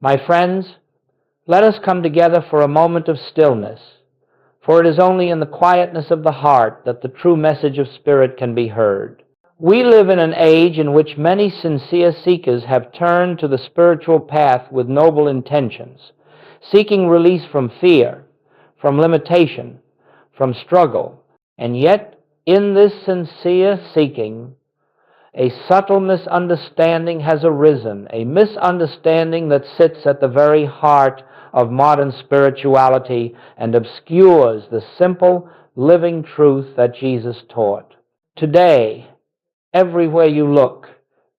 My friends, let us come together for a moment of stillness, for it is only in the quietness of the heart that the true message of Spirit can be heard. We live in an age in which many sincere seekers have turned to the spiritual path with noble intentions, seeking release from fear, from limitation, from struggle, and yet in this sincere seeking, a subtle misunderstanding has arisen, a misunderstanding that sits at the very heart of modern spirituality and obscures the simple, living truth that Jesus taught. Today, everywhere you look,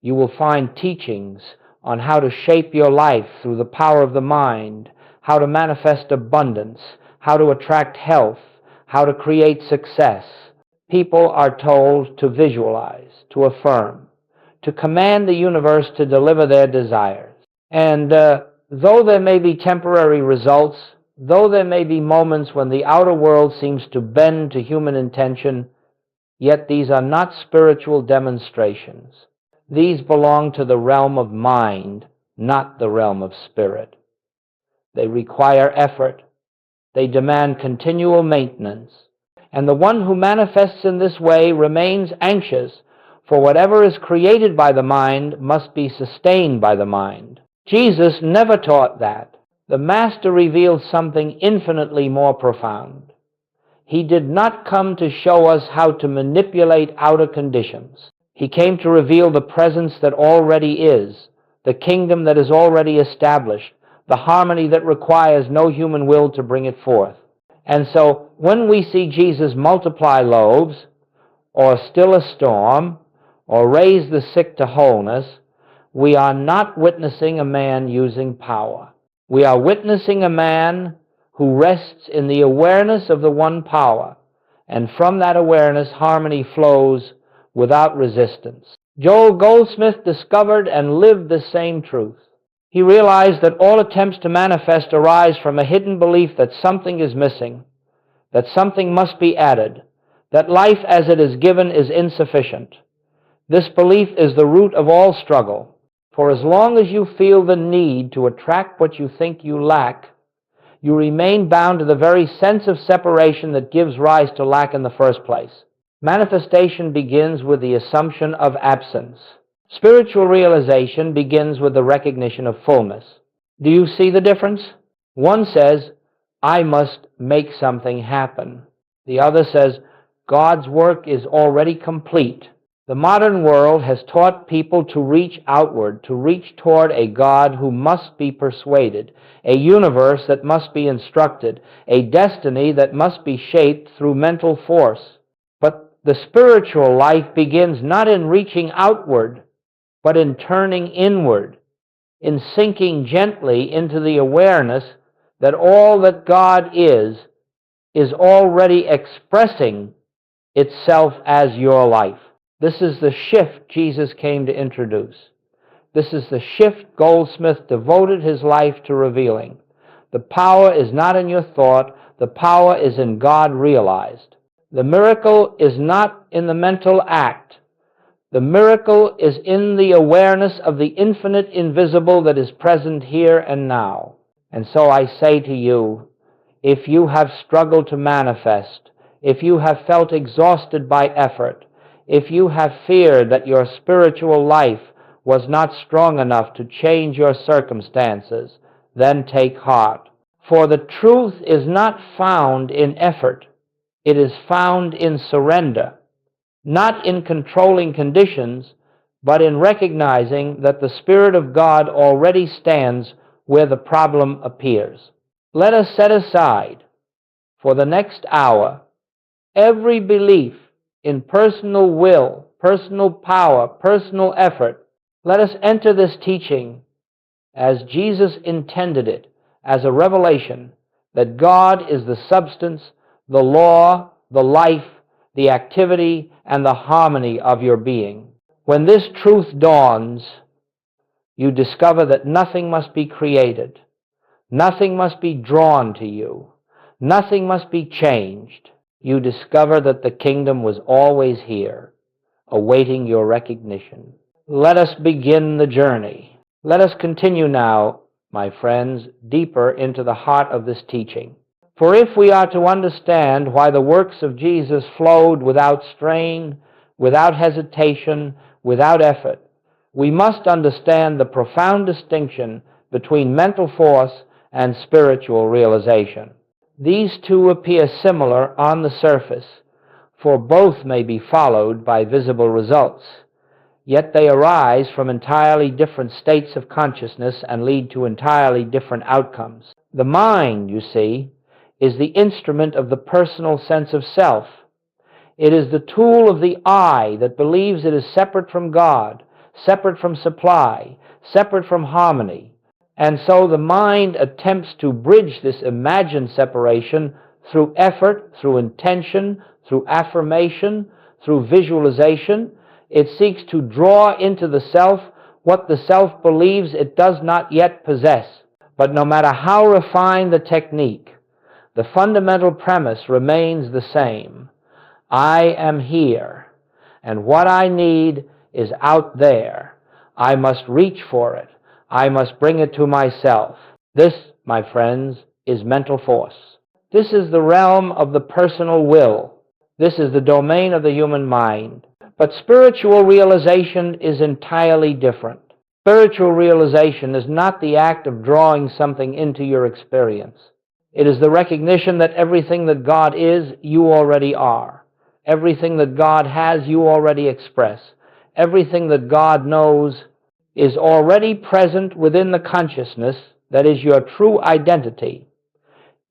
you will find teachings on how to shape your life through the power of the mind, how to manifest abundance, how to attract health, how to create success. People are told to visualize, to affirm, to command the universe to deliver their desires. And though there may be temporary results, though there may be moments when the outer world seems to bend to human intention, yet these are not spiritual demonstrations. These belong to the realm of mind, not the realm of spirit. They require effort. They demand continual maintenance. And the one who manifests in this way remains anxious, for whatever is created by the mind must be sustained by the mind. Jesus never taught that. The Master revealed something infinitely more profound. He did not come to show us how to manipulate outer conditions. He came to reveal the presence that already is, the kingdom that is already established, the harmony that requires no human will to bring it forth. And so when we see Jesus multiply loaves, or still a storm, or raise the sick to wholeness, we are not witnessing a man using power. We are witnessing a man who rests in the awareness of the one power, and from that awareness harmony flows without resistance. Joel Goldsmith discovered and lived the same truth. He realized that all attempts to manifest arise from a hidden belief that something is missing, that something must be added, that life as it is given is insufficient. This belief is the root of all struggle, for as long as you feel the need to attract what you think you lack, you remain bound to the very sense of separation that gives rise to lack in the first place. Manifestation begins with the assumption of absence. Spiritual realization begins with the recognition of fullness. Do you see the difference? One says, I must make something happen. The other says, God's work is already complete. The modern world has taught people to reach outward, to reach toward a God who must be persuaded, a universe that must be instructed, a destiny that must be shaped through mental force. But the spiritual life begins not in reaching outward, but in turning inward, in sinking gently into the awareness that all that God is already expressing itself as your life. This is the shift Jesus came to introduce. This is the shift Goldsmith devoted his life to revealing. The power is not in your thought, the power is in God realized. The miracle is not in the mental act. The miracle is in the awareness of the infinite invisible that is present here and now. And so I say to you, if you have struggled to manifest, if you have felt exhausted by effort, if you have feared that your spiritual life was not strong enough to change your circumstances, then take heart. For the truth is not found in effort. It is found in surrender, not in controlling conditions, but in recognizing that the Spirit of God already stands where the problem appears. Let us set aside, for the next hour, every belief in personal will, personal power, personal effort. Let us enter this teaching as Jesus intended it, as a revelation that God is the substance, the law, the life, the activity, and the harmony of your being. When this truth dawns, you discover that nothing must be created, nothing must be drawn to you, nothing must be changed. You discover that the kingdom was always here, awaiting your recognition. Let us begin the journey. Let us continue now my friends, deeper into the heart of this teaching. For if we are to understand why the works of Jesus flowed without strain, without hesitation, without effort, we must understand the profound distinction between mental force and spiritual realization. These two appear similar on the surface, for both may be followed by visible results. Yet they arise from entirely different states of consciousness and lead to entirely different outcomes. The mind, you see, is the instrument of the personal sense of self. It is the tool of the I that believes it is separate from God, separate from supply, separate from harmony. And so the mind attempts to bridge this imagined separation through effort, through intention, through affirmation, through visualization. It seeks to draw into the self what the self believes it does not yet possess. But no matter how refined the technique, the fundamental premise remains the same. I am here, and what I need is out there. I must reach for it. I must bring it to myself. This, my friends, is mental force. This is the realm of the personal will. This is the domain of the human mind. But spiritual realization is entirely different. Spiritual realization is not the act of drawing something into your experience. It is the recognition that everything that God is, you already are. Everything that God has, you already express. Everything that God knows is already present within the consciousness that is your true identity.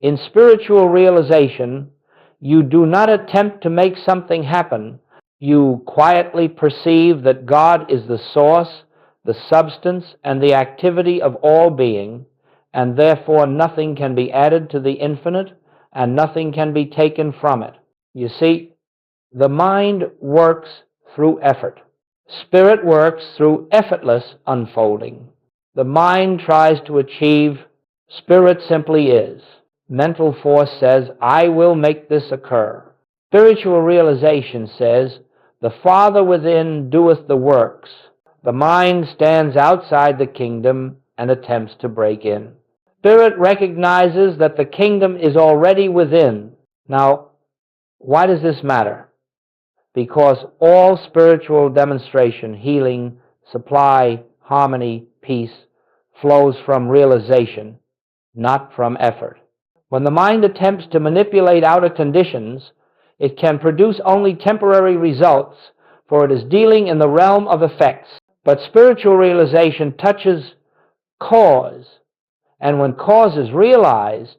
In spiritual realization, you do not attempt to make something happen. You quietly perceive that God is the source, the substance, and the activity of all being, and therefore nothing can be added to the infinite, and nothing can be taken from it. You see, the mind works through effort. Spirit works through effortless unfolding. The mind tries to achieve, spirit simply is. Mental force says, I will make this occur. Spiritual realization says, the Father within doeth the works. The mind stands outside the kingdom and attempts to break in. Spirit recognizes that the kingdom is already within. Now, why does this matter? Because all spiritual demonstration, healing, supply, harmony, peace, flows from realization, not from effort. When the mind attempts to manipulate outer conditions, it can produce only temporary results, for it is dealing in the realm of effects. But spiritual realization touches cause, and when cause is realized,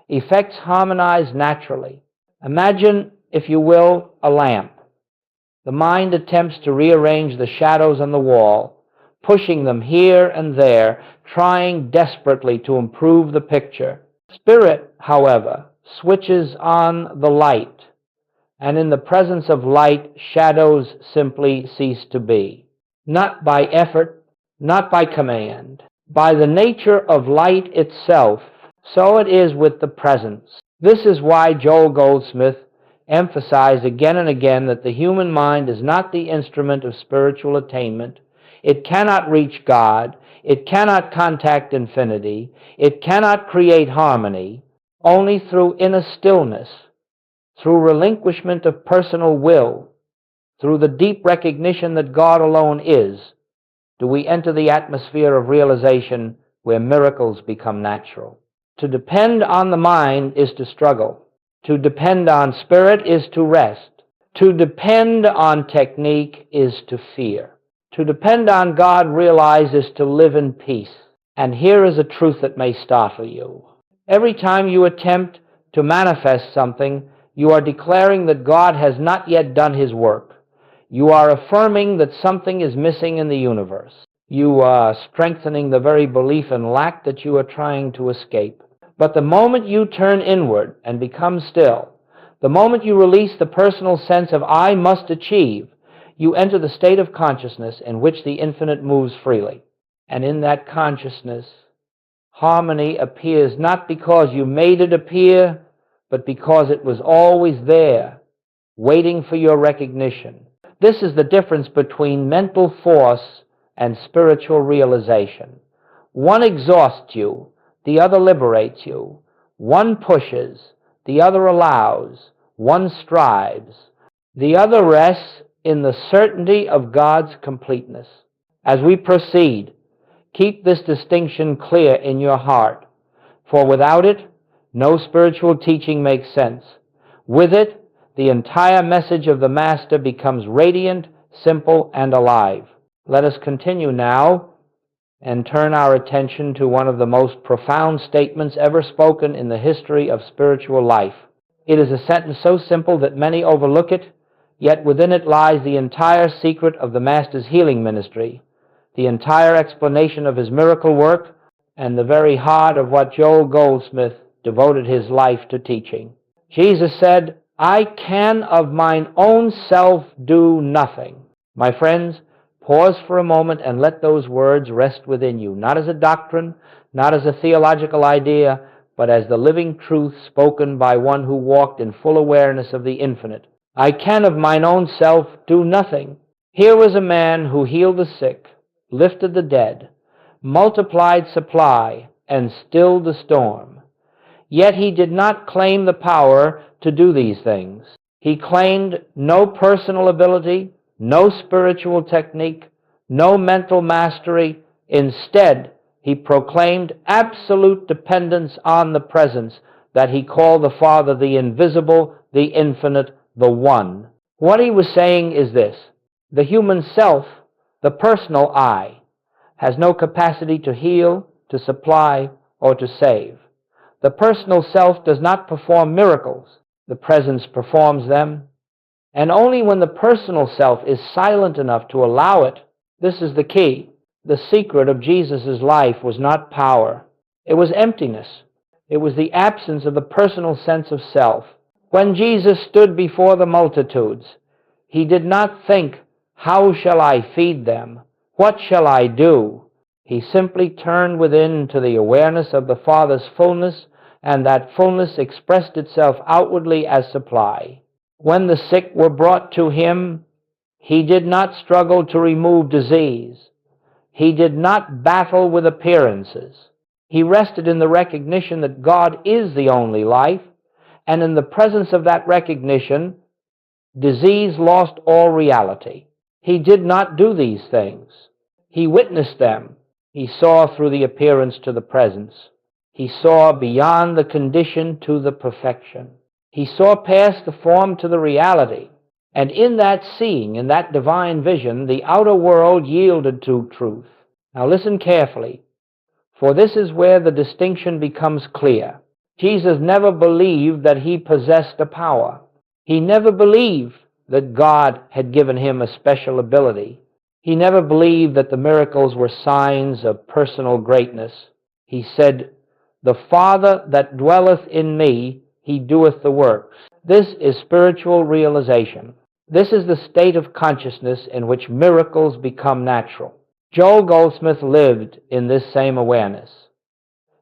effects harmonize naturally. Imagine, if you will, a lamp. The mind attempts to rearrange the shadows on the wall, pushing them here and there, trying desperately to improve the picture. Spirit, however, switches on the light, and in the presence of light, shadows simply cease to be. Not by effort, not by command, by the nature of light itself. So it is with the presence. This is why Joel Goldsmith emphasized again and again that the human mind is not the instrument of spiritual attainment. It cannot reach God. It cannot contact infinity. It cannot create harmony. Only through inner stillness, through relinquishment of personal will, through the deep recognition that God alone is, do we enter the atmosphere of realization where miracles become natural. To depend on the mind is to struggle. To depend on spirit is to rest. To depend on technique is to fear. To depend on God, realize, is to live in peace. And here is a truth that may startle you. Every time you attempt to manifest something, you are declaring that God has not yet done his work. You are affirming that something is missing in the universe. You are strengthening the very belief in lack that you are trying to escape. But the moment you turn inward and become still, the moment you release the personal sense of I must achieve, you enter the state of consciousness in which the infinite moves freely. And in that consciousness, harmony appears not because you made it appear, but because it was always there, waiting for your recognition. This is the difference between mental force and spiritual realization. One exhausts you, the other liberates you. One pushes, the other allows. One strives, the other rests in the certainty of God's completeness. As we proceed, keep this distinction clear in your heart, for without it, no spiritual teaching makes sense. With it, the entire message of the Master becomes radiant, simple, and alive. Let us continue now and turn our attention to one of the most profound statements ever spoken in the history of spiritual life. It is a sentence so simple that many overlook it, yet within it lies the entire secret of the Master's healing ministry, the entire explanation of his miracle work, and the very heart of what Joel Goldsmith devoted his life to teaching. Jesus said, "I can of mine own self do nothing." My friends, pause for a moment and let those words rest within you, not as a doctrine, not as a theological idea, but as the living truth spoken by one who walked in full awareness of the infinite. I can of mine own self do nothing. Here was a man who healed the sick, lifted the dead, multiplied supply, and stilled the storm. Yet he did not claim the power to do these things. He claimed no personal ability, no spiritual technique, no mental mastery. Instead, he proclaimed absolute dependence on the presence that he called the Father, the invisible, the infinite, the One. What he was saying is this: the human self, the personal I, has no capacity to heal, to supply, or to save. The personal self does not perform miracles. The presence performs them. And only when the personal self is silent enough to allow it. This is the key. The secret of Jesus' life was not power. It was emptiness. It was the absence of the personal sense of self. When Jesus stood before the multitudes, he did not think, "How shall I feed them? What shall I do?" He simply turned within to the awareness of the Father's fullness, and that fullness expressed itself outwardly as supply. When the sick were brought to him, he did not struggle to remove disease. He did not battle with appearances. He rested in the recognition that God is the only life, and in the presence of that recognition, disease lost all reality. He did not do these things. He witnessed them. He saw through the appearance to the presence. He saw beyond the condition to the perfection. He saw past the form to the reality. And in that seeing, in that divine vision, the outer world yielded to truth. Now listen carefully, for this is where the distinction becomes clear. Jesus never believed that he possessed a power. He never believed that God had given him a special ability. He never believed that the miracles were signs of personal greatness. He said, "The Father that dwelleth in me, he doeth the works." This is spiritual realization. This is the state of consciousness in which miracles become natural. Joel Goldsmith lived in this same awareness.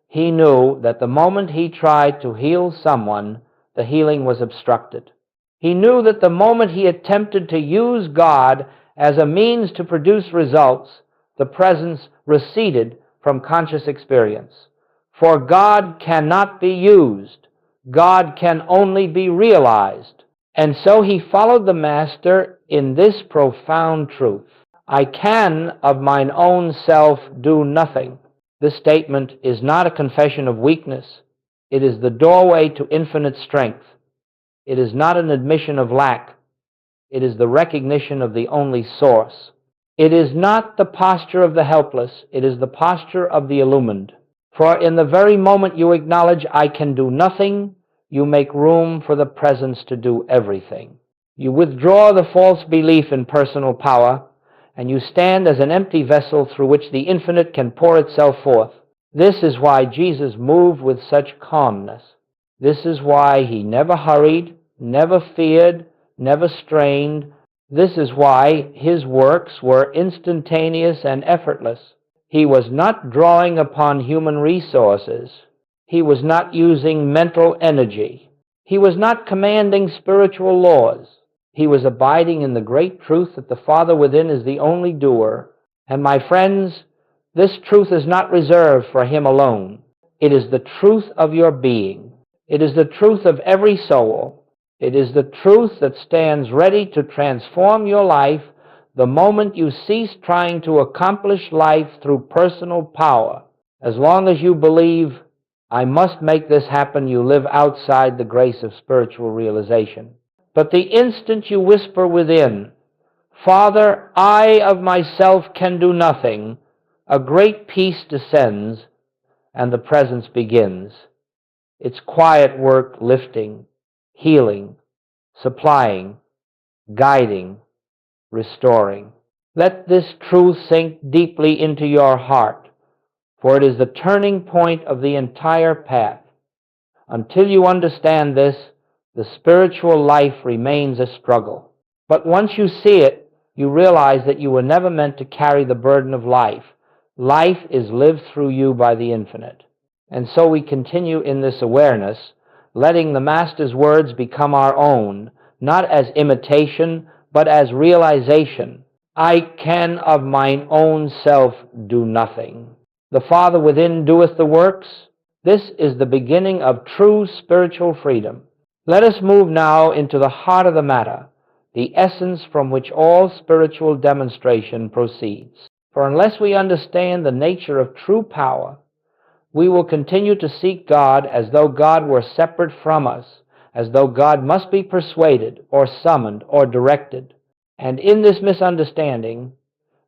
He knew that the moment he tried to heal someone, the healing was obstructed. He knew that the moment he attempted to use God as a means to produce results, the presence receded from conscious experience. For God cannot be used. God can only be realized. And so he followed the Master in this profound truth: I can of mine own self do nothing. This statement is not a confession of weakness. It is the doorway to infinite strength. It is not an admission of lack. It is the recognition of the only source. It is not the posture of the helpless. It is the posture of the illumined. For in the very moment you acknowledge, "I can do nothing," you make room for the presence to do everything. You withdraw the false belief in personal power, and you stand as an empty vessel through which the infinite can pour itself forth. This is why Jesus moved with such calmness. This is why he never hurried, never feared, never strained. This is why his works were instantaneous and effortless. He was not drawing upon human resources. He was not using mental energy. He was not commanding spiritual laws. He was abiding in the great truth that the Father within is the only doer. And my friends, This truth is not reserved for him alone. It is the truth of your being. It is the truth of every soul. It is the truth that stands ready to transform your life the moment you cease trying to accomplish life through personal power. As long as you believe, I must make this happen, you live outside the grace of spiritual realization. But the instant you whisper within, Father, I of myself can do nothing, a great peace descends and the presence begins. Its quiet work lifting, healing, supplying, guiding, restoring. Let this truth sink deeply into your heart, for it is the turning point of the entire path. Until you understand this, the spiritual life remains a struggle. But once you see it, you realize that you were never meant to carry the burden of life. Life is lived through you by the infinite. And so we continue in this awareness, letting the Master's words become our own, not as imitation, but as realization. I can of mine own self do nothing. The Father within doeth the works. This is the beginning of true spiritual freedom. Let us move now into the heart of the matter, the essence from which all spiritual demonstration proceeds. For unless we understand the nature of true power, we will continue to seek God as though God were separate from us, as though God must be persuaded or summoned or directed. And in this misunderstanding,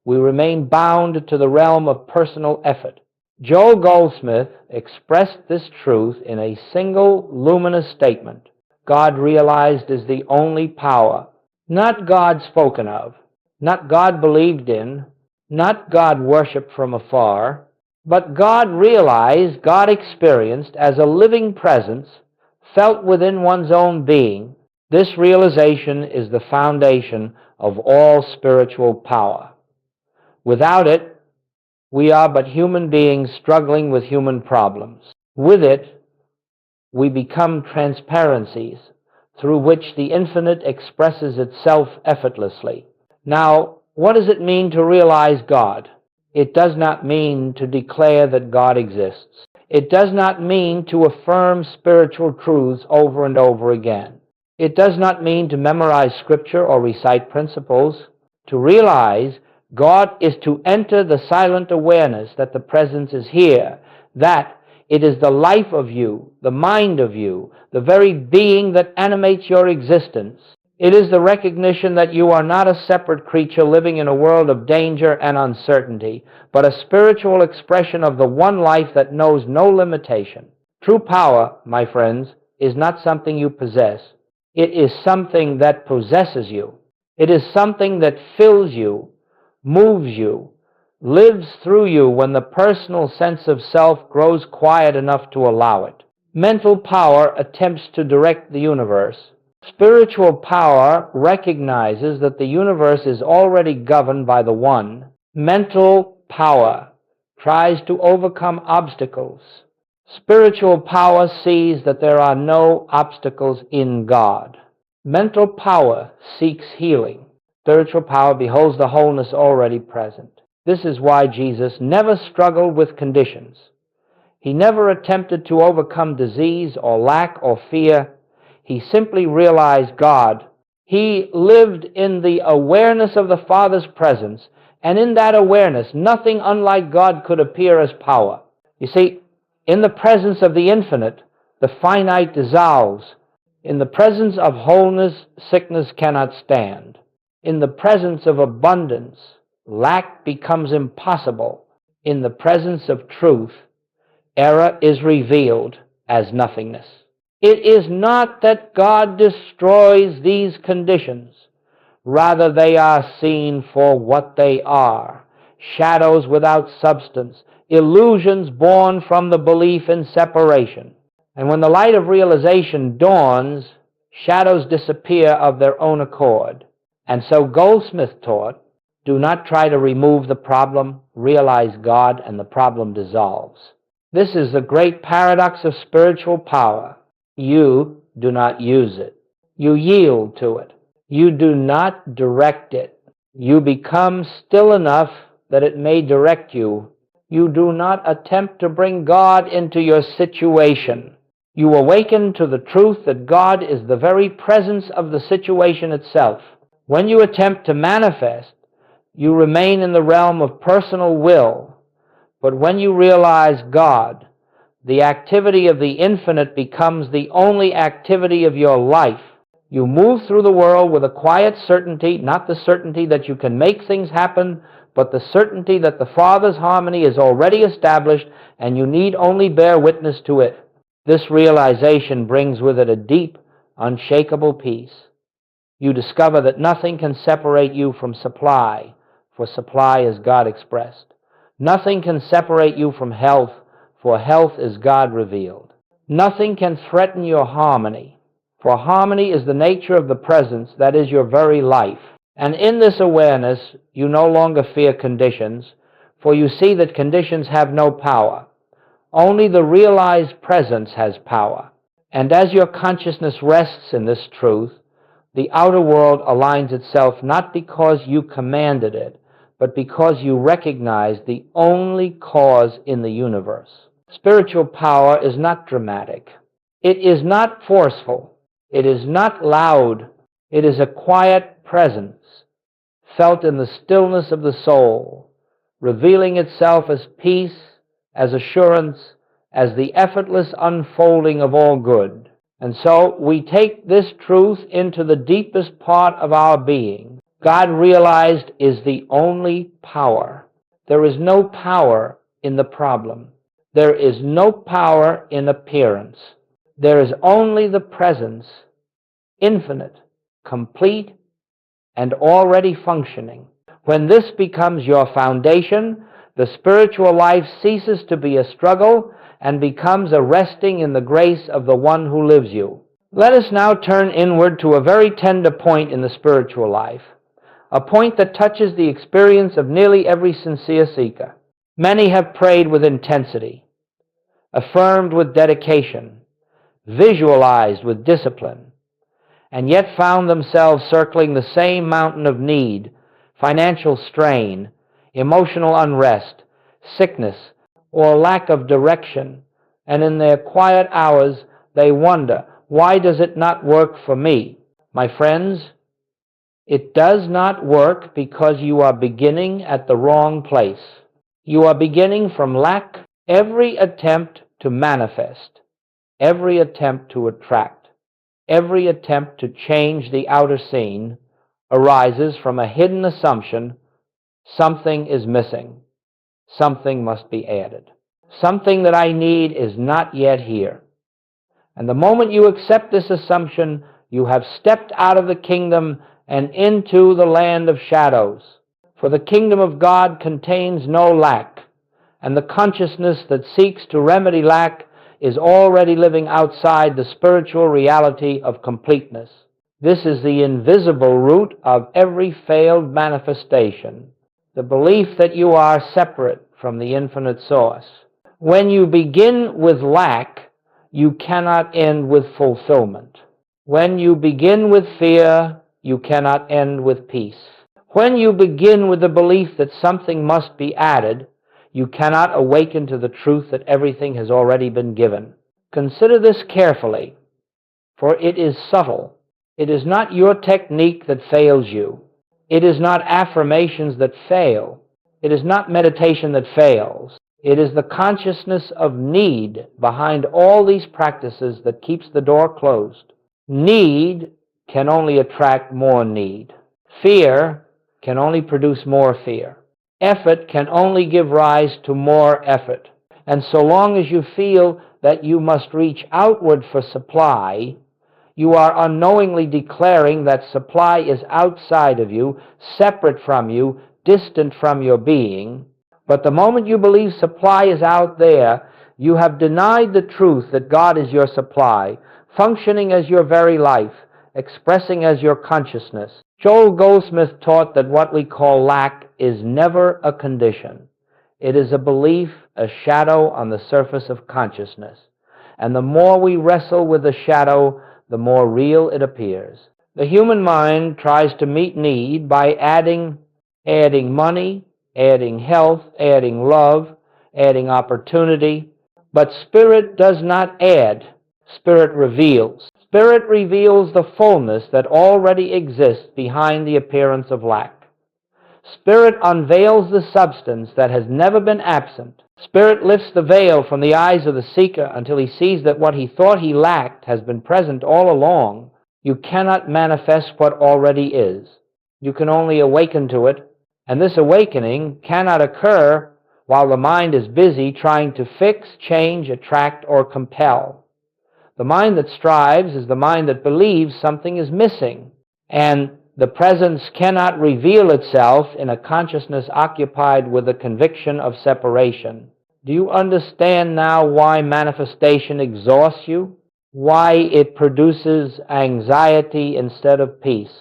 we remain bound to the realm of personal effort. Joel Goldsmith expressed this truth in a single luminous statement. God realized is the only power, not God spoken of, not God believed in, not God worshipped from afar, but God realized, God experienced as a living presence felt within one's own being. This realization is the foundation of all spiritual power. Without it, we are but human beings struggling with human problems. With it, we become transparencies through which the infinite expresses itself effortlessly. Now, what does it mean to realize God? It does not mean to declare that God exists. It does not mean to affirm spiritual truths over and over again. It does not mean to memorize scripture or recite principles. To realize God is to enter the silent awareness that the presence is here, that it is the life of you, the mind of you, the very being that animates your existence. It is the recognition that you are not a separate creature living in a world of danger and uncertainty, but a spiritual expression of the one life that knows no limitation. True power, my friends, is not something you possess. It is something that possesses you. It is something that fills you, moves you, lives through you when the personal sense of self grows quiet enough to allow it. Mental power attempts to direct the universe. Spiritual power recognizes that the universe is already governed by the One. Mental power tries to overcome obstacles. Spiritual power sees that there are no obstacles in God. Mental power seeks healing. Spiritual power beholds the wholeness already present. This is why Jesus never struggled with conditions. He never attempted to overcome disease or lack or fear. He simply realized God. He lived in the awareness of the Father's presence, and in that awareness, nothing unlike God could appear as power. You see, in the presence of the infinite, the finite dissolves. In the presence of wholeness, sickness cannot stand. In the presence of abundance, lack becomes impossible. In the presence of truth, error is revealed as nothingness. It is not that God destroys these conditions. Rather, they are seen for what they are, shadows without substance, illusions born from the belief in separation. And when the light of realization dawns, shadows disappear of their own accord. And so Goldsmith taught, do not try to remove the problem, realize God, and the problem dissolves. This is the great paradox of spiritual power. You do not use it. You yield to it. You do not direct it. You become still enough that it may direct you, You do not attempt to bring God into your situation. You awaken to the truth that God is the very presence of the situation itself. When you attempt to manifest, you remain in the realm of personal will. But when you realize God, the activity of the infinite becomes the only activity of your life. You move through the world with a quiet certainty, not the certainty that you can make things happen, but the certainty that the Father's harmony is already established and you need only bear witness to it. This realization brings with it a deep, unshakable peace. You discover that nothing can separate you from supply, for supply is God expressed. Nothing can separate you from health, for health is God revealed. Nothing can threaten your harmony, for harmony is the nature of the presence that is your very life. And in this awareness, you no longer fear conditions, for you see that conditions have no power. Only the realized presence has power. And as your consciousness rests in this truth, the outer world aligns itself not because you commanded it, but because you recognize the only cause in the universe. Spiritual power is not dramatic. It is not forceful. It is not loud. It is a quiet presence, felt in the stillness of the soul, revealing itself as peace, as assurance, as the effortless unfolding of all good. And so we take this truth into the deepest part of our being. God realized is the only power. There is no power in the problem. There is no power in appearance. There is only the presence, infinite, complete, and already functioning. When this becomes your foundation, the spiritual life ceases to be a struggle and becomes a resting in the grace of the one who lives you. Let us now turn inward to a very tender point in the spiritual life, a point that touches the experience of nearly every sincere seeker. Many have prayed with intensity, affirmed with dedication, visualized with discipline, and yet found themselves circling the same mountain of need, financial strain, emotional unrest, sickness, or lack of direction, and in their quiet hours they wonder, why does it not work for me? My friends, it does not work because you are beginning at the wrong place. You are beginning from lack. Every attempt to manifest, every attempt to attract, every attempt to change the outer scene arises from a hidden assumption: something is missing, something must be added. Something that I need is not yet here. And the moment you accept this assumption, you have stepped out of the kingdom and into the land of shadows. For the kingdom of God contains no lack, and the consciousness that seeks to remedy lack is already living outside the spiritual reality of completeness. This is the invisible root of every failed manifestation, the belief that you are separate from the infinite source. When you begin with lack, you cannot end with fulfillment. When you begin with fear, you cannot end with peace. When you begin with the belief that something must be added, you cannot awaken to the truth that everything has already been given. Consider this carefully, for it is subtle. It is not your technique that fails you. It is not affirmations that fail. It is not meditation that fails. It is the consciousness of need behind all these practices that keeps the door closed. Need can only attract more need. Fear can only produce more fear. Effort can only give rise to more effort. And so long as you feel that you must reach outward for supply, you are unknowingly declaring that supply is outside of you, separate from you, distant from your being. But the moment you believe supply is out there, you have denied the truth that God is your supply, functioning as your very life, expressing as your consciousness. Joel Goldsmith taught that what we call lack is never a condition. It is a belief, a shadow on the surface of consciousness. And the more we wrestle with the shadow, the more real it appears. The human mind tries to meet need by adding money, adding health, adding love, adding opportunity. But Spirit does not add. Spirit reveals. Spirit reveals the fullness that already exists behind the appearance of lack. Spirit unveils the substance that has never been absent. Spirit lifts the veil from the eyes of the seeker until he sees that what he thought he lacked has been present all along. You cannot manifest what already is. You can only awaken to it, and this awakening cannot occur while the mind is busy trying to fix, change, attract, or compel. The mind that strives is the mind that believes something is missing, and the presence cannot reveal itself in a consciousness occupied with the conviction of separation. Do you understand now why manifestation exhausts you? Why it produces anxiety instead of peace?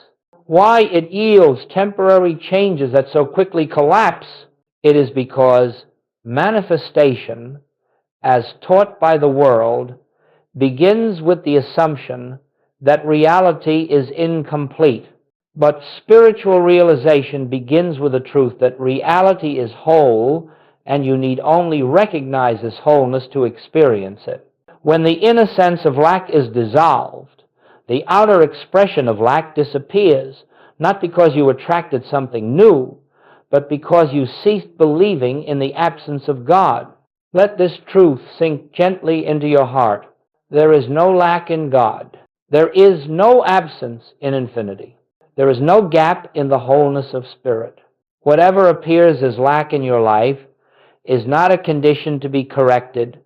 Why it yields temporary changes that so quickly collapse? It is because manifestation, as taught by the world, begins with the assumption that reality is incomplete. But spiritual realization begins with the truth that reality is whole, and you need only recognize this wholeness to experience it. When the inner sense of lack is dissolved, the outer expression of lack disappears, not because you attracted something new, but because you ceased believing in the absence of God. Let this truth sink gently into your heart. There is no lack in God. There is no absence in infinity. There is no gap in the wholeness of Spirit. Whatever appears as lack in your life is not a condition to be corrected.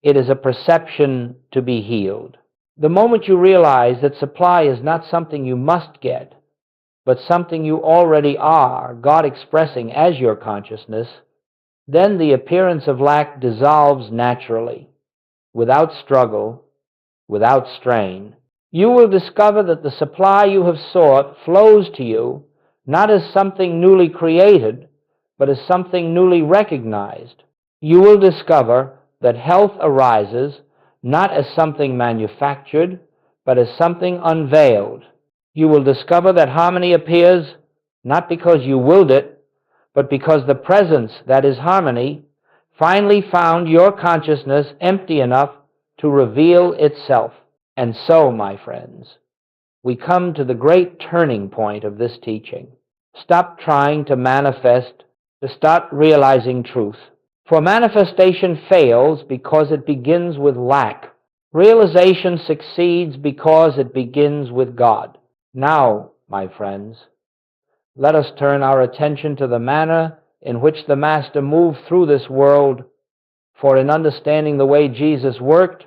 It is a perception to be healed. The moment you realize that supply is not something you must get, but something you already are, God expressing as your consciousness, then the appearance of lack dissolves naturally, without struggle, without strain. You will discover that the supply you have sought flows to you not as something newly created, but as something newly recognized. You will discover that health arises not as something manufactured, but as something unveiled. You will discover that harmony appears not because you willed it, but because the presence that is harmony finally found your consciousness empty enough to reveal itself. And so, my friends, we come to the great turning point of this teaching. Stop trying to manifest, to start realizing truth. For manifestation fails because it begins with lack. Realization succeeds because it begins with God. Now, my friends, let us turn our attention to the manner in which the Master moved through this world, for in understanding the way Jesus worked,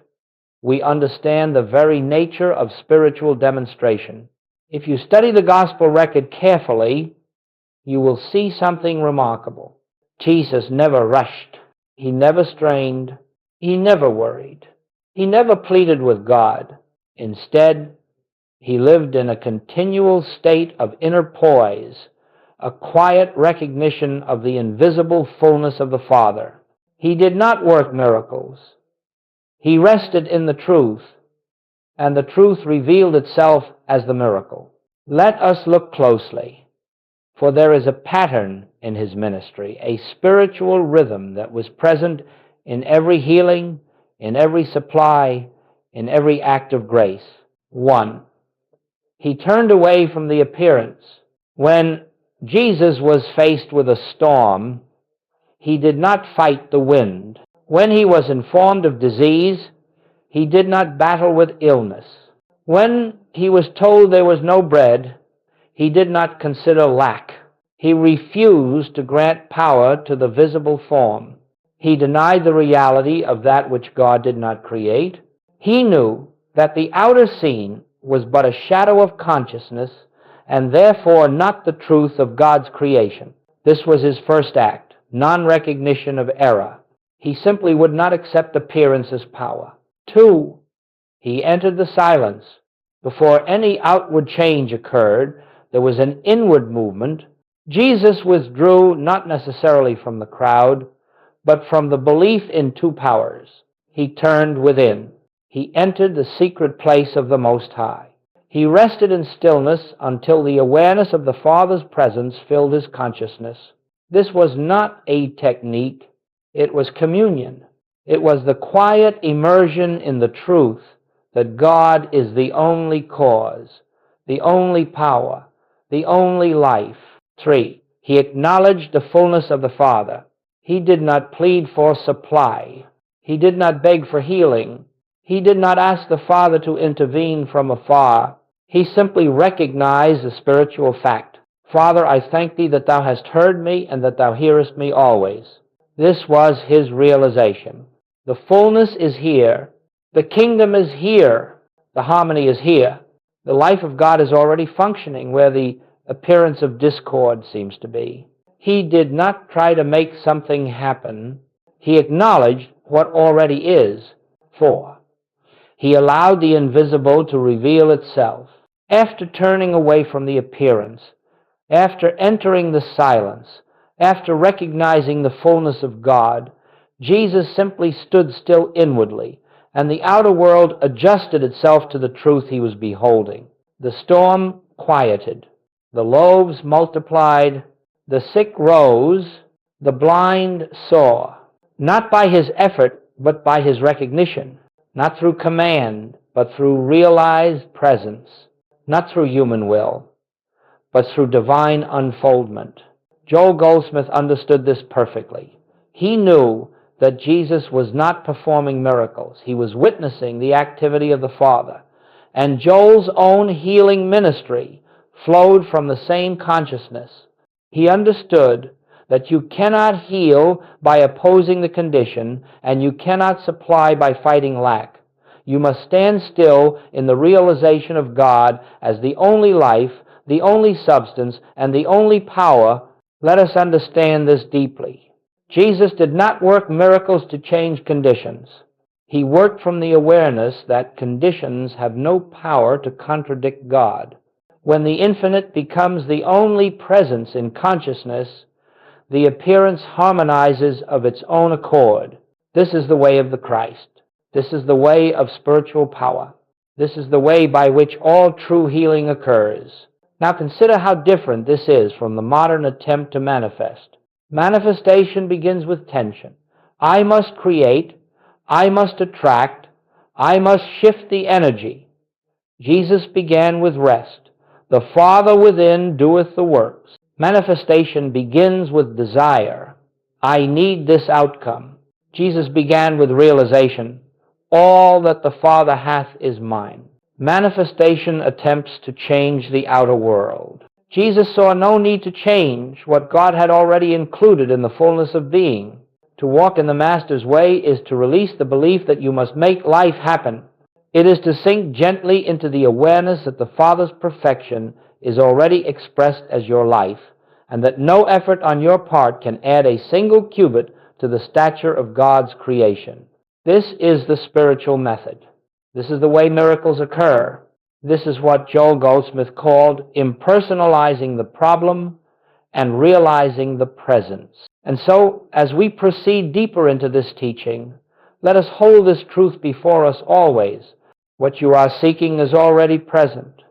we understand the very nature of spiritual demonstration. If you study the gospel record carefully, you will see something remarkable. Jesus never rushed. He never strained. He never worried. He never pleaded with God. Instead, he lived in a continual state of inner poise, a quiet recognition of the invisible fullness of the Father. He did not work miracles. He rested in the truth, and the truth revealed itself as the miracle. Let us look closely, for there is a pattern in his ministry, a spiritual rhythm that was present in every healing, in every supply, in every act of grace. 1. He turned away from the appearance. When Jesus was faced with a storm, he did not fight the wind. When he was informed of disease, he did not battle with illness. When he was told there was no bread, he did not consider lack. He refused to grant power to the visible form. He denied the reality of that which God did not create. He knew that the outer scene was but a shadow of consciousness, and therefore not the truth of God's creation. This was his first act, non-recognition of error. He simply would not accept appearance as power. 2, he entered the silence. Before any outward change occurred, there was an inward movement. Jesus withdrew not necessarily from the crowd, but from the belief in two powers. He turned within. He entered the secret place of the Most High. He rested in stillness until the awareness of the Father's presence filled his consciousness. This was not a technique. It was communion. It was the quiet immersion in the truth that God is the only cause, the only power, the only life. 3. He acknowledged the fullness of the Father. He did not plead for supply. He did not beg for healing. He did not ask the Father to intervene from afar. He simply recognized the spiritual fact. Father, I thank thee that thou hast heard me and that thou hearest me always. This was his realization. The fullness is here. The kingdom is here. The harmony is here. The life of God is already functioning where the appearance of discord seems to be. He did not try to make something happen. He acknowledged what already is. 4. He allowed the invisible to reveal itself. After turning away from the appearance, after entering the silence, after recognizing the fullness of God, Jesus simply stood still inwardly, and the outer world adjusted itself to the truth he was beholding. The storm quieted. The loaves multiplied. The sick rose. The blind saw. Not by his effort, but by his recognition. Not through command, but through realized presence. Not through human will, but through divine unfoldment. Joel Goldsmith understood this perfectly. He knew that Jesus was not performing miracles. He was witnessing the activity of the Father. And Joel's own healing ministry flowed from the same consciousness. He understood that you cannot heal by opposing the condition, and you cannot supply by fighting lack. You must stand still in the realization of God as the only life, the only substance, and the only power. Let us understand this deeply. Jesus did not work miracles to change conditions. He worked from the awareness that conditions have no power to contradict God. When the infinite becomes the only presence in consciousness, the appearance harmonizes of its own accord. This is the way of the Christ. This is the way of spiritual power. This is the way by which all true healing occurs. Now consider how different this is from the modern attempt to manifest. Manifestation begins with tension. I must create. I must attract. I must shift the energy. Jesus began with rest. The Father within doeth the works. Manifestation begins with desire. I need this outcome. Jesus began with realization. All that the Father hath is mine. Manifestation attempts to change the outer world. Jesus saw no need to change what God had already included in the fullness of being. To walk in the Master's way is to release the belief that you must make life happen. It is to sink gently into the awareness that the Father's perfection is already expressed as your life, and that no effort on your part can add a single cubit to the stature of God's creation. This is the spiritual method. This is the way miracles occur. This is what Joel Goldsmith called impersonalizing the problem and realizing the presence. And so, as we proceed deeper into this teaching, let us hold this truth before us always. What you are seeking is already present,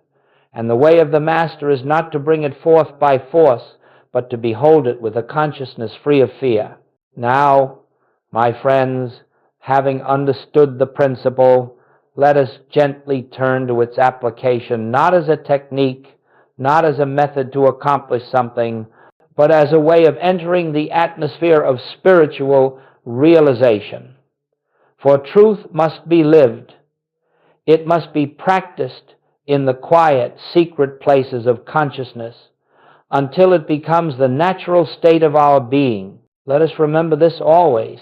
and the way of the Master is not to bring it forth by force, but to behold it with a consciousness free of fear. Now, my friends, having understood the principle, let us gently turn to its application, not as a technique, not as a method to accomplish something, but as a way of entering the atmosphere of spiritual realization. For truth must be lived. It must be practiced in the quiet, secret places of consciousness until it becomes the natural state of our being. Let us remember this always.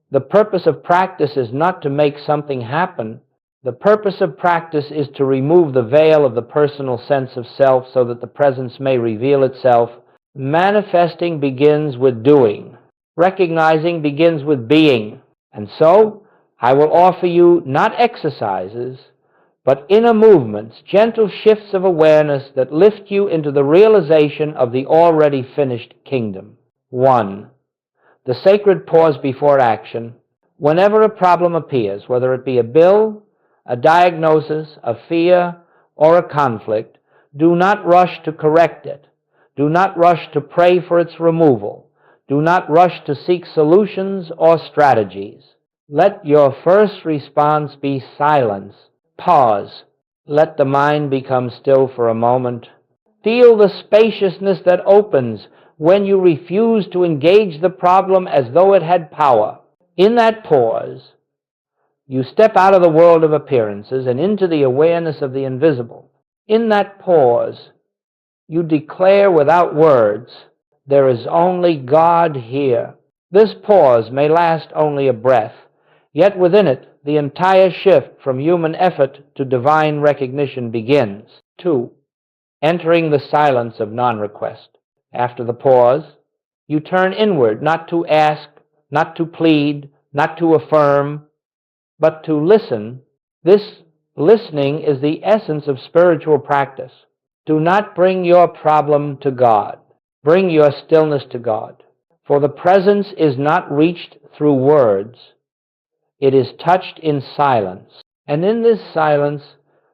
The purpose of practice is not to make something happen. The purpose of practice is to remove the veil of the personal sense of self so that the presence may reveal itself. Manifesting begins with doing. Recognizing begins with being. And so, I will offer you not exercises, but inner movements, gentle shifts of awareness that lift you into the realization of the already finished kingdom. 1. The sacred pause before action. Whenever a problem appears, whether it be a bill, a diagnosis, a fear, or a conflict, do not rush to correct it. Do not rush to pray for its removal. Do not rush to seek solutions or strategies. Let your first response be silence. Pause. Let the mind become still for a moment. Feel the spaciousness that opens when you refuse to engage the problem as though it had power. In that pause, you step out of the world of appearances and into the awareness of the invisible. In that pause, you declare without words, there is only God here. This pause may last only a breath, yet within it, the entire shift from human effort to divine recognition begins. 2. Entering the silence of non-request. After the pause, you turn inward, not to ask, not to plead, not to affirm, but to listen. This listening is the essence of spiritual practice. Do not bring your problem to God. Bring your stillness to God. For the presence is not reached through words. It is touched in silence. And in this silence,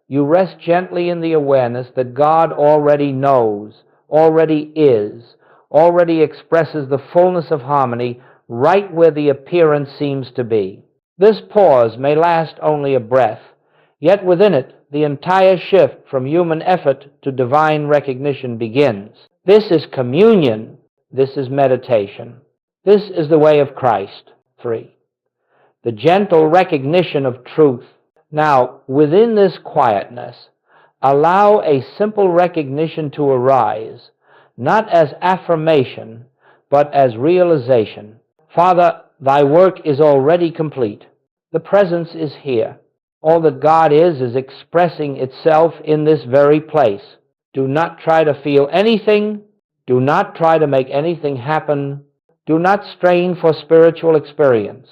you rest gently in the awareness that God already knows, already is, already expresses the fullness of harmony right where the appearance seems to be. This pause may last only a breath, yet within it, the entire shift from human effort to divine recognition begins. This is communion. This is meditation. This is the way of Christ. 3. The gentle recognition of truth. Now, within this quietness, allow a simple recognition to arise, not as affirmation, but as realization. Father, thy work is already complete. The presence is here. All that God is expressing itself in this very place. Do not try to feel anything. Do not try to make anything happen. Do not strain for spiritual experience.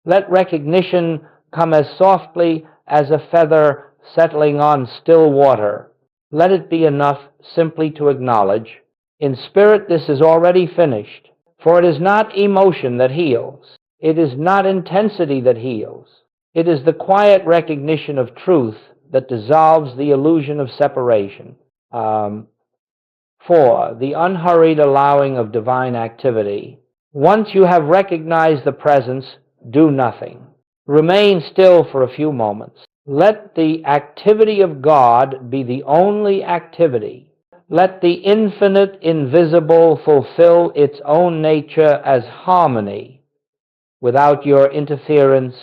Let recognition come as softly as a feather settling on still water. Let it be enough simply to acknowledge, in spirit this is already finished, for it is not emotion that heals. It is not intensity that heals. It is the quiet recognition of truth that dissolves the illusion of separation. 4. The unhurried allowing of divine activity. Once you have recognized the presence, do nothing. Remain still for a few moments. Let the activity of God be the only activity. Let the infinite invisible fulfill its own nature as harmony, without your interference,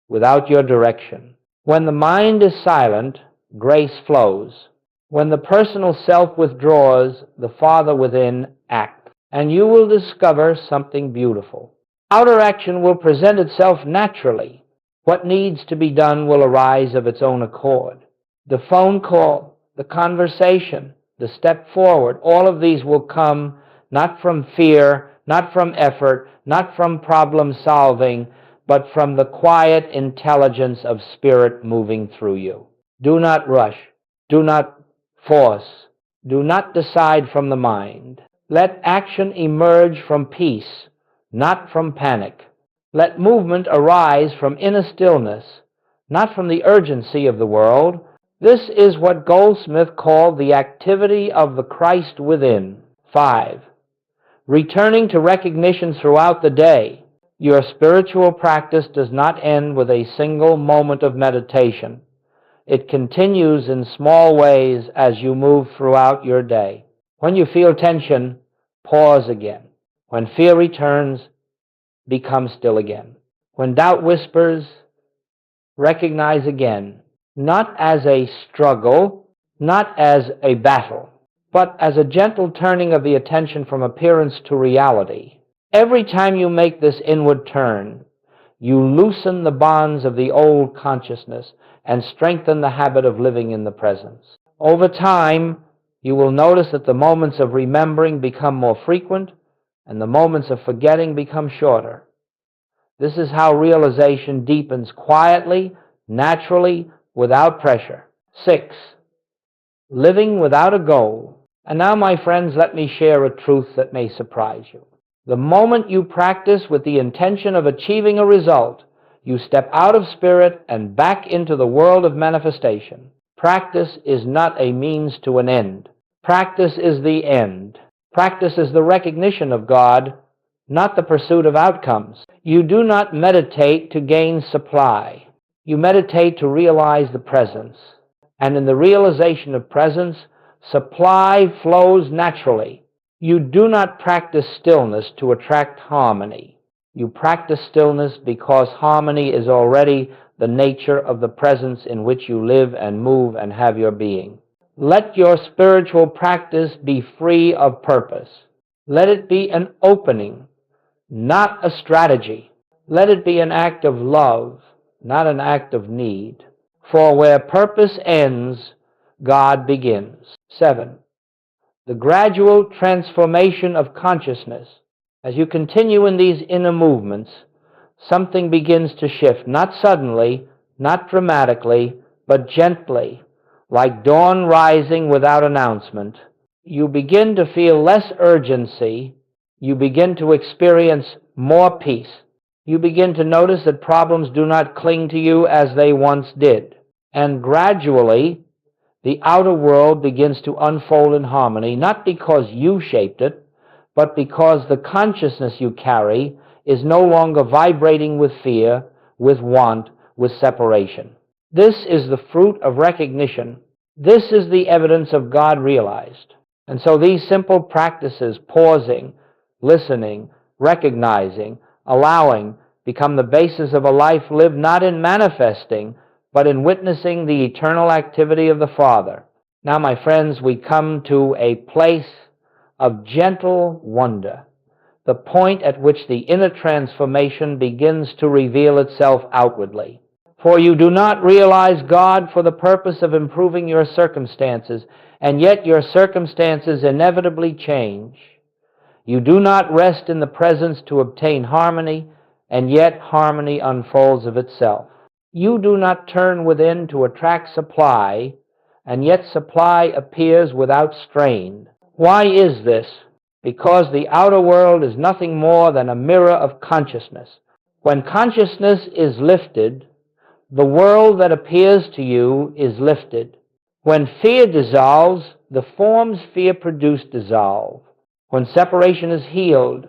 without your direction. When the mind is silent, grace flows. When the personal self withdraws, the Father within acts, and you will discover something beautiful. Outer action will present itself naturally. What needs to be done will arise of its own accord. The phone call, the conversation, the step forward, all of these will come not from fear, not from effort, not from problem solving, but from the quiet intelligence of spirit moving through you. Do not rush. Do not force. Do not decide from the mind. Let action emerge from peace, not from panic. Let movement arise from inner stillness, not from the urgency of the world. This is what Goldsmith called the activity of the Christ within. 5. Returning to recognition throughout the day. Your spiritual practice does not end with a single moment of meditation. It continues in small ways as you move throughout your day. When you feel tension, pause again. When fear returns, become still again. When doubt whispers, recognize again, not as a struggle, not as a battle, but as a gentle turning of the attention from appearance to reality. Every time you make this inward turn, you loosen the bonds of the old consciousness and strengthen the habit of living in the presence. Over time, you will notice that the moments of remembering become more frequent and the moments of forgetting become shorter. This is how realization deepens quietly, naturally, without pressure. 6. Living without a goal. And now, my friends, let me share a truth that may surprise you. The moment you practice with the intention of achieving a result, you step out of spirit and back into the world of manifestation. Practice is not a means to an end. Practice is the end. Practice is the recognition of God not the pursuit of outcomes. You do not meditate to gain supply. You meditate to realize the presence. And in the realization of presence, supply flows naturally. You do not practice stillness to attract harmony. You practice stillness because harmony is already the nature of the presence in which you live and move and have your being. Let your spiritual practice be free of purpose. Let it be an opening, not a strategy. Let it be an act of love, not an act of need. For where purpose ends, God begins. 7. The gradual transformation of consciousness. As you continue in these inner movements, something begins to shift, not suddenly, not dramatically, but gently, like dawn rising without announcement. You begin to feel less urgency. You begin to experience more peace. You begin to notice that problems do not cling to you as they once did. And gradually, the outer world begins to unfold in harmony, not because you shaped it, but because the consciousness you carry is no longer vibrating with fear, with want, with separation. This is the fruit of recognition. This is the evidence of God realized. And so these simple practices, pausing, listening, recognizing, allowing, become the basis of a life lived not in manifesting, but in witnessing the eternal activity of the Father. Now, my friends, we come to a place of gentle wonder, the point at which the inner transformation begins to reveal itself outwardly. For you do not realize God for the purpose of improving your circumstances, and yet your circumstances inevitably change. You do not rest in the presence to obtain harmony, and yet harmony unfolds of itself. You do not turn within to attract supply, and yet supply appears without strain. Why is this? Because the outer world is nothing more than a mirror of consciousness. When consciousness is lifted, the world that appears to you is lifted. When fear dissolves, the forms fear produced dissolve. When separation is healed,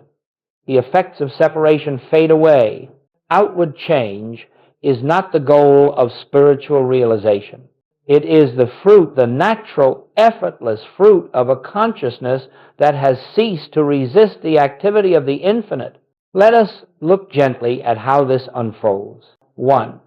the effects of separation fade away. Outward change is not the goal of spiritual realization. It is the fruit, the natural, effortless fruit of a consciousness that has ceased to resist the activity of the infinite. Let us look gently at how this unfolds. 1.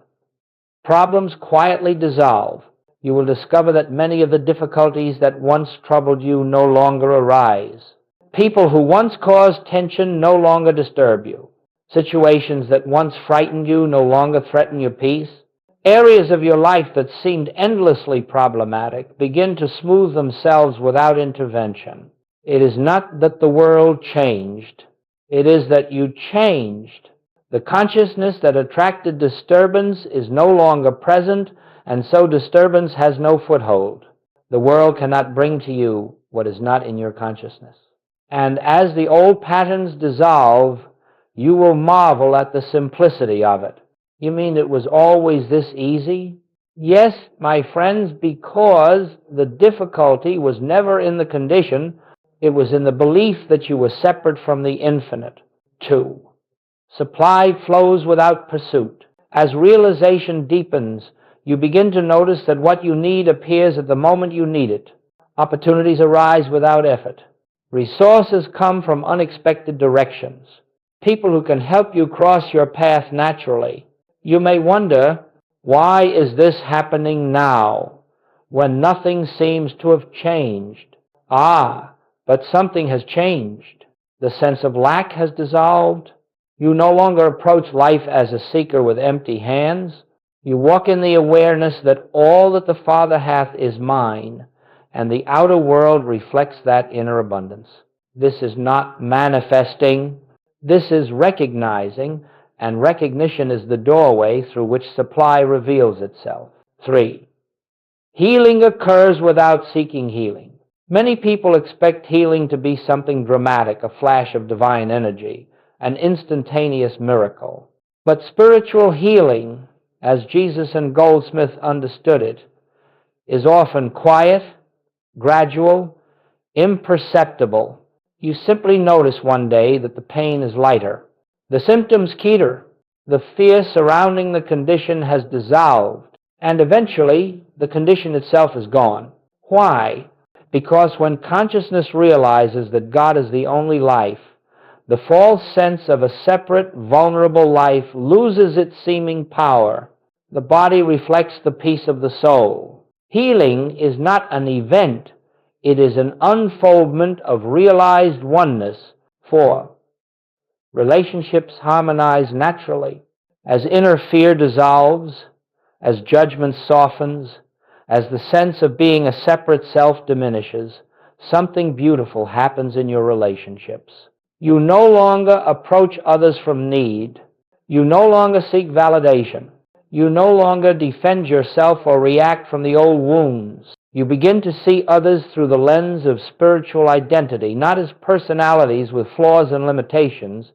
Problems quietly dissolve. You will discover that many of the difficulties that once troubled you no longer arise. People who once caused tension no longer disturb you. Situations that once frightened you no longer threaten your peace. Areas of your life that seemed endlessly problematic begin to smooth themselves without intervention. It is not that the world changed. It is that you changed. The consciousness that attracted disturbance is no longer present, and so disturbance has no foothold. The world cannot bring to you what is not in your consciousness. And as the old patterns dissolve, you will marvel at the simplicity of it. You mean it was always this easy? Yes, my friends, because the difficulty was never in the condition, it was in the belief that you were separate from the infinite. 2. Supply flows without pursuit. As realization deepens, you begin to notice that what you need appears at the moment you need it. Opportunities arise without effort. Resources come from unexpected directions. People who can help you cross your path naturally. You may wonder, why is this happening now, when nothing seems to have changed? But something has changed. The sense of lack has dissolved. You no longer approach life as a seeker with empty hands. You walk in the awareness that all that the Father hath is mine, and the outer world reflects that inner abundance. This is not manifesting. This is recognizing, and recognition is the doorway through which supply reveals itself. 3. Healing occurs without seeking healing. Many people expect healing to be something dramatic, a flash of divine energy, an instantaneous miracle. But spiritual healing, as Jesus and Goldsmith understood it, is often quiet, gradual, imperceptible, You simply notice one day that the pain is lighter. The symptoms keener. The fear surrounding the condition has dissolved, and eventually the condition itself is gone. Why? Because when consciousness realizes that God is the only life, the false sense of a separate, vulnerable life loses its seeming power. The body reflects the peace of the soul. Healing is not an event. It is an unfoldment of realized oneness. 4. Relationships harmonize naturally. As inner fear dissolves, as judgment softens, as the sense of being a separate self diminishes, something beautiful happens in your relationships. You no longer approach others from need. You no longer seek validation. You no longer defend yourself or react from the old wounds. You begin to see others through the lens of spiritual identity, not as personalities with flaws and limitations,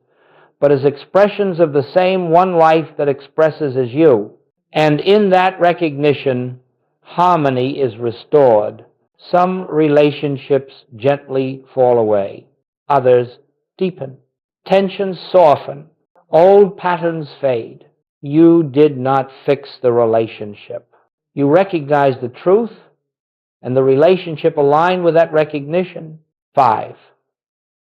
but as expressions of the same one life that expresses as you. And in that recognition, harmony is restored. Some relationships gently fall away. Others deepen. Tensions soften. Old patterns fade. You did not fix the relationship. You recognize the truth, and the relationship aligned with that recognition. 5.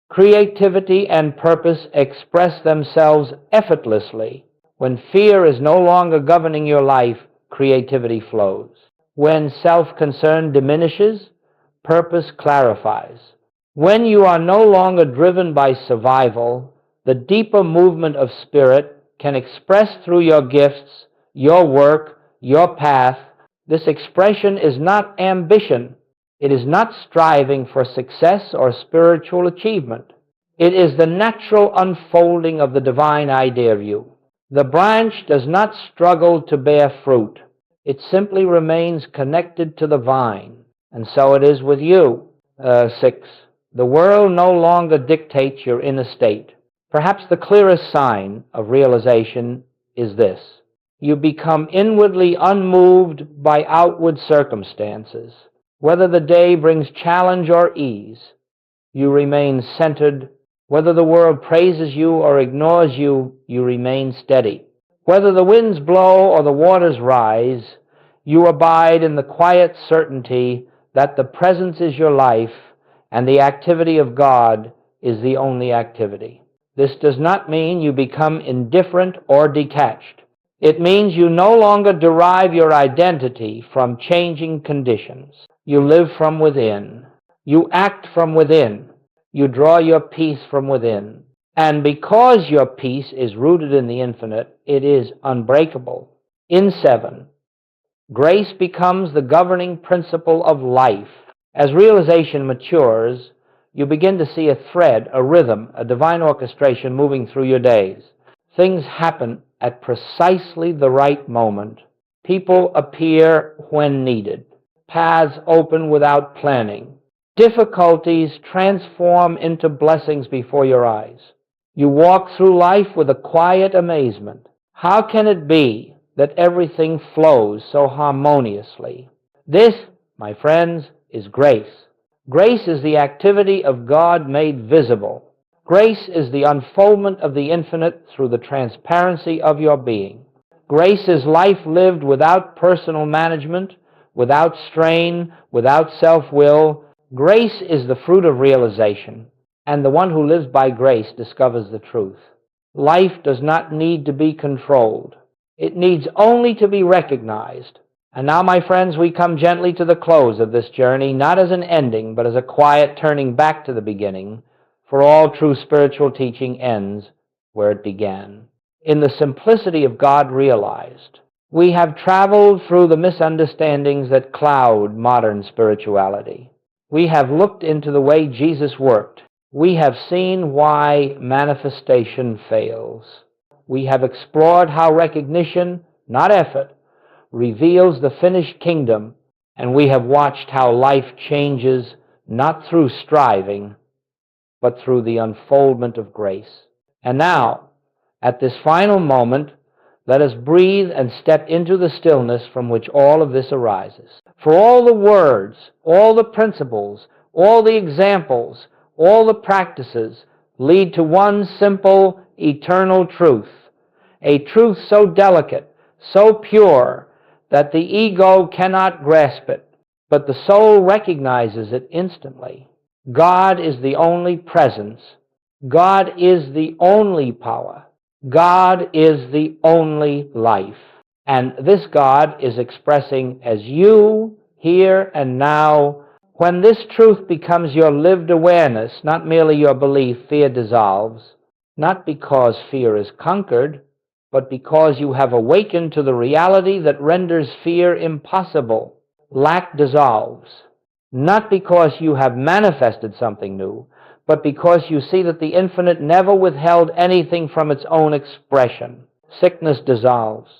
Creativity and purpose express themselves effortlessly. When fear is no longer governing your life, creativity flows. When self-concern diminishes, purpose clarifies. When you are no longer driven by survival, the deeper movement of spirit can express through your gifts, your work, your path. This expression is not ambition. It is not striving for success or spiritual achievement. It is the natural unfolding of the divine idea of you. The branch does not struggle to bear fruit. It simply remains connected to the vine. And so it is with you. 6. The world no longer dictates your inner state. Perhaps the clearest sign of realization is this. You become inwardly unmoved by outward circumstances. Whether the day brings challenge or ease, you remain centered. Whether the world praises you or ignores you, you remain steady. Whether the winds blow or the waters rise, you abide in the quiet certainty that the presence is your life and the activity of God is the only activity. This does not mean you become indifferent or detached. It means you no longer derive your identity from changing conditions. You live from within. You act from within. You draw your peace from within. And because your peace is rooted in the infinite, it is unbreakable. In 7, grace becomes the governing principle of life. As realization matures, you begin to see a thread, a rhythm, a divine orchestration moving through your days. Things happen at precisely the right moment. People appear when needed. Paths open without planning. Difficulties transform into blessings before your eyes. You walk through life with a quiet amazement. How can it be that everything flows so harmoniously? This, my friends, is grace. Grace is the activity of God made visible. Grace is the unfoldment of the infinite through the transparency of your being. Grace is life lived without personal management, without strain, without self-will. Grace is the fruit of realization, and the one who lives by grace discovers the truth. Life does not need to be controlled. It needs only to be recognized. And now, my friends, we come gently to the close of this journey, not as an ending, but as a quiet turning back to the beginning, for all true spiritual teaching ends where it began. In the simplicity of God realized, we have traveled through the misunderstandings that cloud modern spirituality. We have looked into the way Jesus worked. We have seen why manifestation fails. We have explored how recognition, not effort, reveals the finished kingdom, and we have watched how life changes not through striving, but through the unfoldment of grace. And now, at this final moment, let us breathe and step into the stillness from which all of this arises. For all the words, all the principles, all the examples, all the practices lead to one simple, eternal truth, a truth so delicate, so pure, that the ego cannot grasp it, but the soul recognizes it instantly. God is the only presence. God is the only power. God is the only life. And this God is expressing as you, here and now. When this truth becomes your lived awareness, not merely your belief, fear dissolves, not because fear is conquered, but because you have awakened to the reality that renders fear impossible. Lack dissolves, not because you have manifested something new, but because you see that the infinite never withheld anything from its own expression. Sickness dissolves,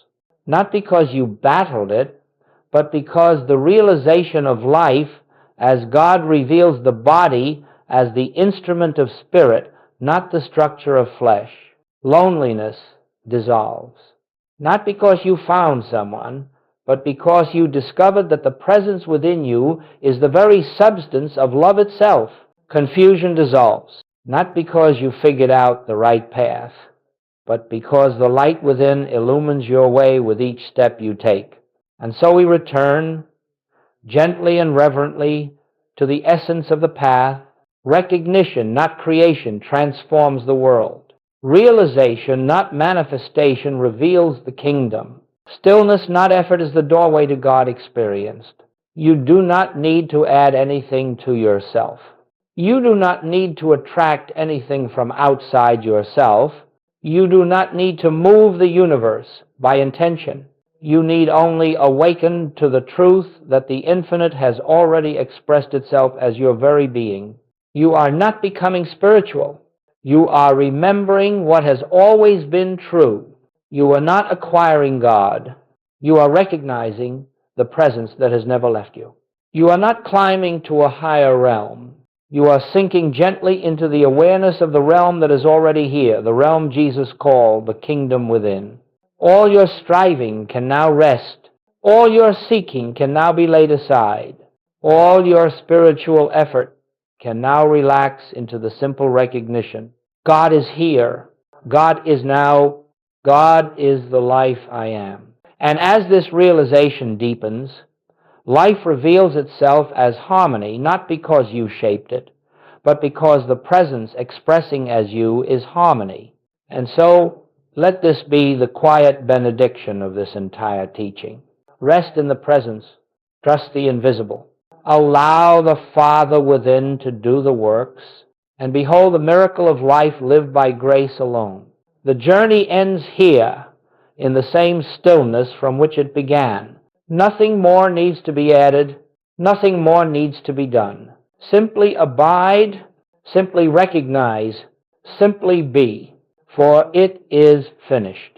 not because you battled it, but because the realization of life as God reveals the body as the instrument of spirit, not the structure of flesh. Loneliness dissolves, not because you found someone, but because you discovered that the presence within you is the very substance of love itself. Confusion dissolves, not because you figured out the right path, but because the light within illumines your way with each step you take. And so we return gently and reverently to the essence of the path. Recognition, not creation, transforms the world. Realization, not manifestation, reveals the kingdom. Stillness, not effort, is the doorway to God experienced. You do not need to add anything to yourself. You do not need to attract anything from outside yourself. You do not need to move the universe by intention. You need only awaken to the truth that the infinite has already expressed itself as your very being. You are not becoming spiritual. You are remembering what has always been true. You are not acquiring God. You are recognizing the presence that has never left you. You are not climbing to a higher realm. You are sinking gently into the awareness of the realm that is already here, the realm Jesus called the kingdom within. All your striving can now rest. All your seeking can now be laid aside. All your spiritual effort can now relax into the simple recognition. God is here. God is now. God is the life I am. And as this realization deepens, life reveals itself as harmony, not because you shaped it, but because the presence expressing as you is harmony. And so, let this be the quiet benediction of this entire teaching. Rest in the presence. Trust the invisible. Allow the Father within to do the works, and behold the miracle of life lived by grace alone. The journey ends here, in the same stillness from which it began. Nothing more needs to be added. Nothing more needs to be done. Simply abide, simply recognize, simply be, for it is finished.